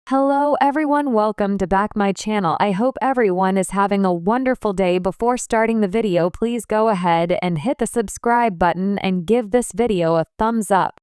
Hello everyone, welcome to back my channel. I hope everyone is having a wonderful day. Before starting the video, please go ahead and hit the subscribe button and give this video a thumbs up.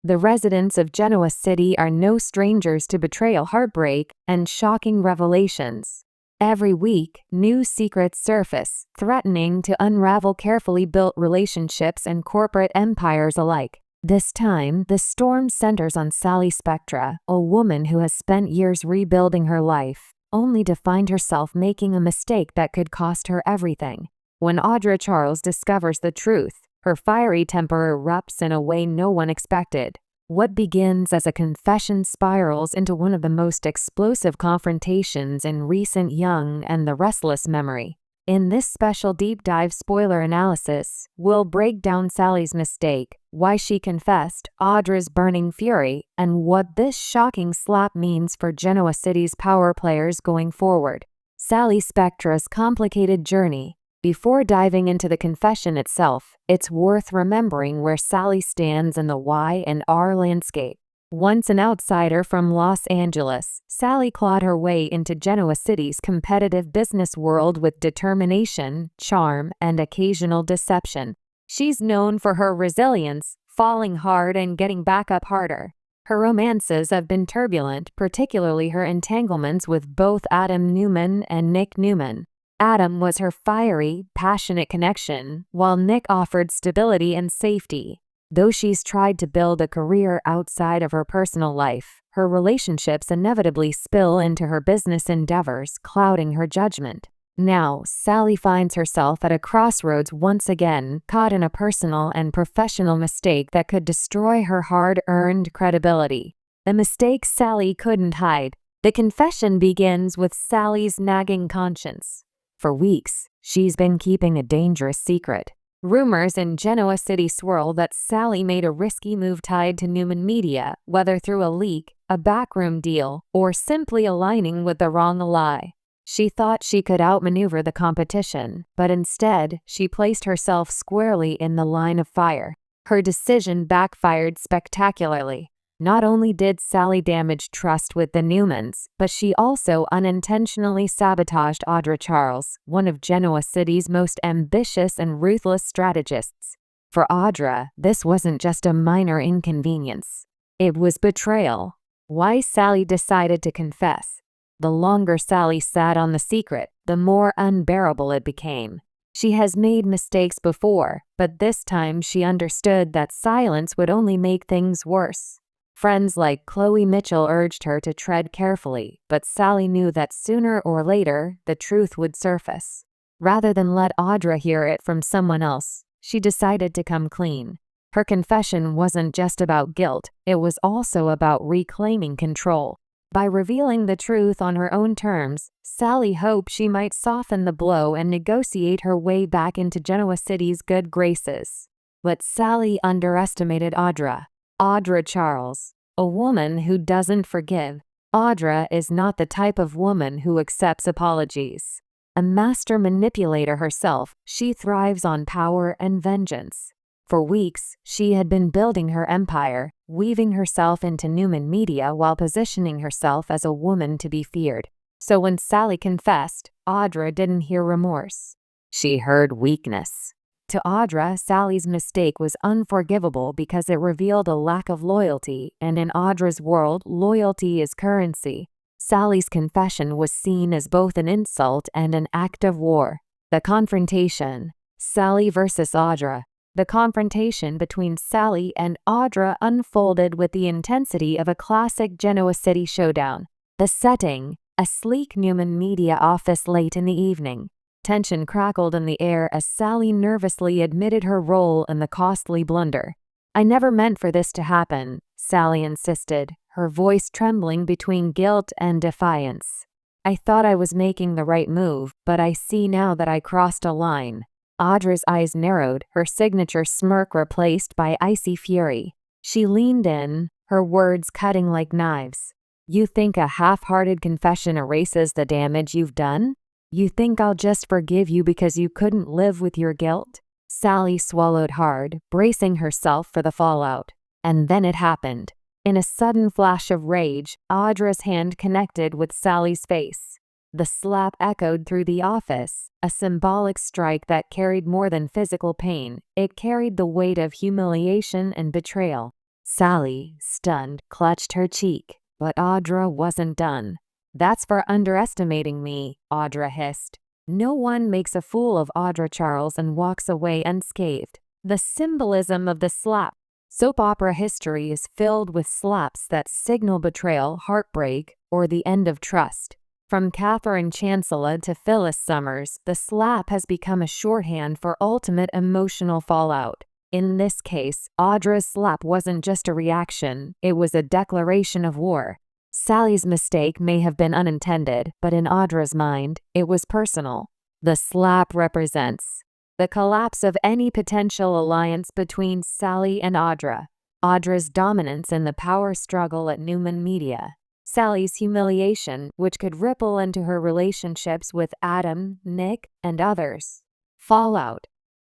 The residents of Genoa City are no strangers to betrayal, heartbreak, and shocking revelations. Every week, new secrets surface, threatening to unravel carefully built relationships and corporate empires alike. This time, the storm centers on Sally Spectra, a woman who has spent years rebuilding her life, only to find herself making a mistake that could cost her everything. When Audra Charles discovers the truth, her fiery temper erupts in a way no one expected. What begins as a confession spirals into one of the most explosive confrontations in recent Young and the Restless memory. In this special deep dive spoiler analysis, we'll break down Sally's mistake, why she confessed, Audra's burning fury, and what this shocking slap means for Genoa City's power players going forward. Sally Spectra's complicated journey. Before diving into the confession itself, it's worth remembering where Sally stands in the Y and R landscape. Once an outsider from Los Angeles, Sally clawed her way into Genoa City's competitive business world with determination, charm, and occasional deception. She's known for her resilience, falling hard and getting back up harder. Her romances have been turbulent, particularly her entanglements with both Adam Newman and Nick Newman. Adam was her fiery, passionate connection, while Nick offered stability and safety. Though she's tried to build a career outside of her personal life, her relationships inevitably spill into her business endeavors, clouding her judgment. Now, Sally finds herself at a crossroads once again, caught in a personal and professional mistake that could destroy her hard-earned credibility. A mistake Sally couldn't hide. The confession begins with Sally's nagging conscience. For weeks, she's been keeping a dangerous secret. Rumors in Genoa City swirl that Sally made a risky move tied to Newman Media, whether through a leak, a backroom deal, or simply aligning with the wrong ally. She thought she could outmaneuver the competition, but instead, she placed herself squarely in the line of fire. Her decision backfired spectacularly. Not only did Sally damage trust with the Newmans, but she also unintentionally sabotaged Audra Charles, one of Genoa City's most ambitious and ruthless strategists. For Audra, this wasn't just a minor inconvenience. It was betrayal. Why Sally decided to confess. The longer Sally sat on the secret, the more unbearable it became. She has made mistakes before, but this time she understood that silence would only make things worse. Friends like Chloe Mitchell urged her to tread carefully, but Sally knew that sooner or later, the truth would surface. Rather than let Audra hear it from someone else, she decided to come clean. Her confession wasn't just about guilt, it was also about reclaiming control. By revealing the truth on her own terms, Sally hoped she might soften the blow and negotiate her way back into Genoa City's good graces. But Sally underestimated Audra. Audra Charles, a woman who doesn't forgive. Audra is not the type of woman who accepts apologies. A master manipulator herself, she thrives on power and vengeance. For weeks, she had been building her empire, weaving herself into Newman Media while positioning herself as a woman to be feared. So when Sally confessed, Audra didn't hear remorse. She heard weakness. To Audra, Sally's mistake was unforgivable because it revealed a lack of loyalty, and in Audra's world, loyalty is currency. Sally's confession was seen as both an insult and an act of war. The confrontation. Sally versus Audra. The confrontation between Sally and Audra unfolded with the intensity of a classic Genoa City showdown. The setting, a sleek Newman Media office late in the evening. Tension crackled in the air as Sally nervously admitted her role in the costly blunder. "I never meant for this to happen," Sally insisted, her voice trembling between guilt and defiance. "I thought I was making the right move, but I see now that I crossed a line." Audra's eyes narrowed, her signature smirk replaced by icy fury. She leaned in, her words cutting like knives. "You think a half-hearted confession erases the damage you've done? You think I'll just forgive you because you couldn't live with your guilt?" Sally swallowed hard, bracing herself for the fallout. And then it happened. In a sudden flash of rage, Audra's hand connected with Sally's face. The slap echoed through the office, a symbolic strike that carried more than physical pain. It carried the weight of humiliation and betrayal. Sally, stunned, clutched her cheek, but Audra wasn't done. "That's for underestimating me," Audra hissed. No one makes a fool of Audra Charles and walks away unscathed. The symbolism of the slap. Soap opera history is filled with slaps that signal betrayal, heartbreak, or the end of trust. From Catherine Chancellor to Phyllis Summers, the slap has become a shorthand for ultimate emotional fallout. In this case, Audra's slap wasn't just a reaction, it was a declaration of war. Sally's mistake may have been unintended, but in Audra's mind, it was personal. The slap represents the collapse of any potential alliance between Sally and Audra, Audra's dominance in the power struggle at Newman Media, Sally's humiliation, which could ripple into her relationships with Adam, Nick, and others. Fallout.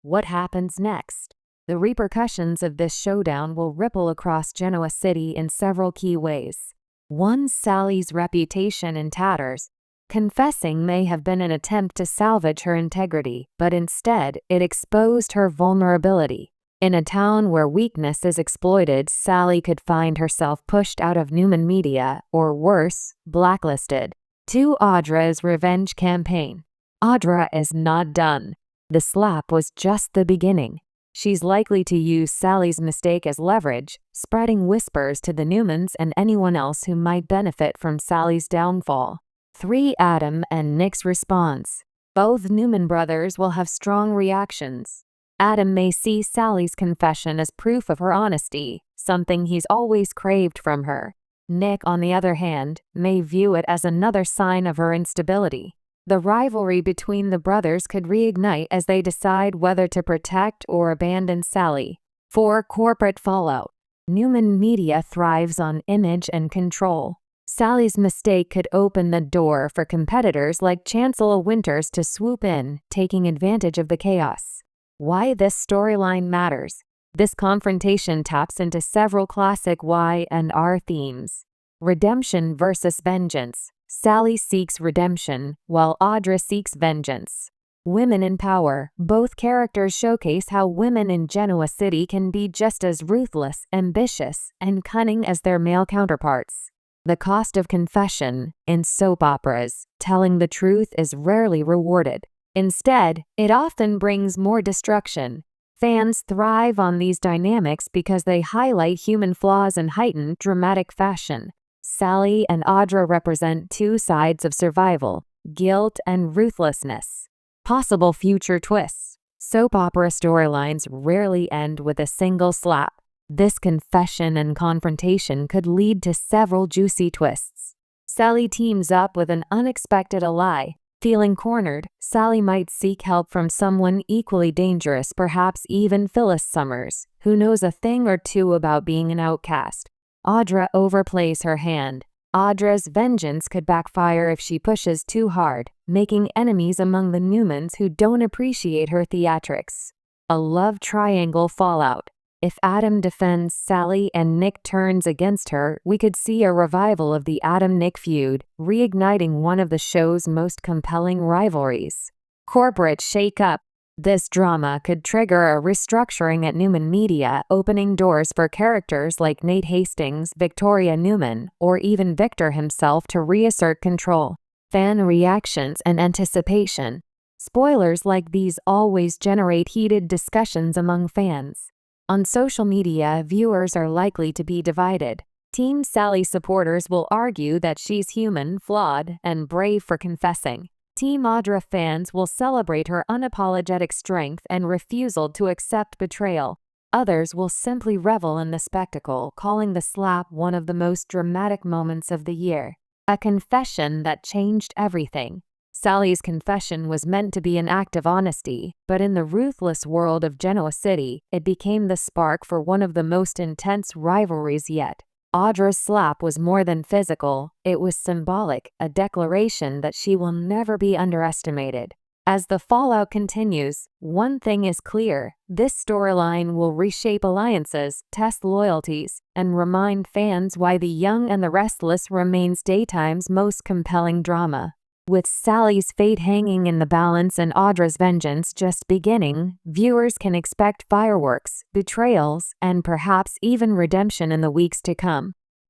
What happens next? The repercussions of this showdown will ripple across Genoa City in several key ways. 1. Sally's reputation in tatters. Confessing may have been an attempt to salvage her integrity, but instead, it exposed her vulnerability. In a town where weakness is exploited, Sally could find herself pushed out of Newman Media, or worse, blacklisted. 2. Audra's revenge campaign. Audra is not done. The slap was just the beginning. She's likely to use Sally's mistake as leverage, spreading whispers to the Newmans and anyone else who might benefit from Sally's downfall. 3. Adam and Nick's response. Both Newman brothers will have strong reactions. Adam may see Sally's confession as proof of her honesty, something he's always craved from her. Nick, on the other hand, may view it as another sign of her instability. The rivalry between the brothers could reignite as they decide whether to protect or abandon Sally. 4. Corporate fallout. Newman Media thrives on image and control. Sally's mistake could open the door for competitors like Chancellor Winters to swoop in, taking advantage of the chaos. Why this storyline matters. This confrontation taps into several classic Y and R themes. Redemption versus vengeance. Sally seeks redemption, while Audra seeks vengeance. Women in power. Both characters showcase how women in Genoa City can be just as ruthless, ambitious, and cunning as their male counterparts. The cost of confession. In soap operas, telling the truth is rarely rewarded. Instead, it often brings more destruction. Fans thrive on these dynamics because they highlight human flaws in heightened, dramatic fashion. Sally and Audra represent two sides of survival, guilt and ruthlessness. Possible future twists. Soap opera storylines rarely end with a single slap. This confession and confrontation could lead to several juicy twists. Sally teams up with an unexpected ally. Feeling cornered, Sally might seek help from someone equally dangerous, perhaps even Phyllis Summers, who knows a thing or two about being an outcast. Audra overplays her hand. Audra's vengeance could backfire if she pushes too hard, making enemies among the Newmans who don't appreciate her theatrics. A love triangle fallout. If Adam defends Sally and Nick turns against her, we could see a revival of the Adam-Nick feud, reigniting one of the show's most compelling rivalries. Corporate shake-up. This drama could trigger a restructuring at Newman Media, opening doors for characters like Nate Hastings, Victoria Newman, or even Victor himself to reassert control. Fan reactions and anticipation. Spoilers like these always generate heated discussions among fans. On social media, viewers are likely to be divided. Team Sally supporters will argue that she's human, flawed, and brave for confessing. Team Audra fans will celebrate her unapologetic strength and refusal to accept betrayal. Others will simply revel in the spectacle, calling the slap one of the most dramatic moments of the year. A confession that changed everything. Sally's confession was meant to be an act of honesty, but in the ruthless world of Genoa City, it became the spark for one of the most intense rivalries yet. Audra's slap was more than physical, it was symbolic, a declaration that she will never be underestimated. As the fallout continues, one thing is clear: this storyline will reshape alliances, test loyalties, and remind fans why The Young and the Restless remains daytime's most compelling drama. With Sally's fate hanging in the balance and Audra's vengeance just beginning, viewers can expect fireworks, betrayals, and perhaps even redemption in the weeks to come.